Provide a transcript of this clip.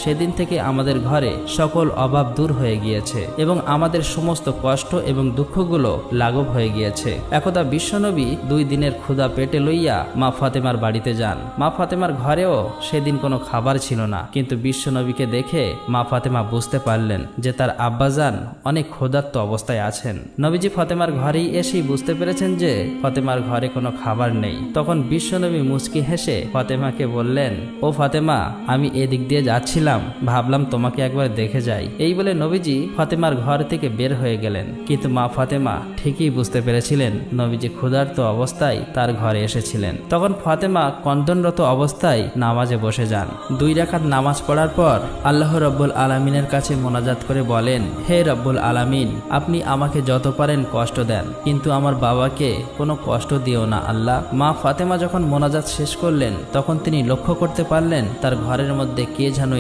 সেদিন থেকে আমাদের ঘরে সকল অভাব দূর হয়ে গিয়েছে এবং আমাদের সমস্ত কষ্ট এবং দুঃখগুলো লাঘব হয়ে গিয়েছে। একদা বিশ্বনবী 2 দিনের ক্ষুধা পেটে লইয়া মা ফাতেমার বাড়িতে যান। মা ফাতেমার ঘরেও সেদিন কোনো খাবার ছিল না, কিন্তু বিশ্বনবীকে দেখে মা ফাতেমা বুঝতে পারলেন যে তার আব্বাজান অনেক ক্ষুধার্ত অবস্থায় আছেন। নবীজি ফাতেমার ঘরেই এসেই বুঝতে পেরেছেন যে ফাতেমার ঘরে কোনো খাবার নেই। তখন বিশ্বনবী মুচকি হেসে ফাতেমাকে বললেন, ও ফাতেমা, আমি এদিক দিয়ে যাচ্ছিলাম, ভাবলাম তোমাকে একবার দেখে যাই। এই বলে নবীজি ফাতেমার ঘর থেকে বের হয়ে গেলেন, কিন্তু মা ফাতেমা ঠিকই বুঝতে পেরেছিলেন নবীজি ক্ষুধার্ত অবস্থায় তার ঘরে এসেছিলেন। তখন ফাতেমা কন্দনরত অবস্থায় নামাজে বসে যান। 2 রাকাত নামাজ পড়ার পর আল্লাহ রব্বুল আলামিনের কাছে মোনাজাত করে বলেন, হে রব্বুল আলামিন, আপনি আমাকে যত পারেন কষ্ট দেন, কিন্তু আমার বাবাকে কোনো কষ্ট দিও না আল্লাহ। মা ফাতেমা যখন মোনাজাত শেষ করলেন তখন তিনি লক্ষ্য করতে পারলেন তার ঘরের মধ্যে কে যেন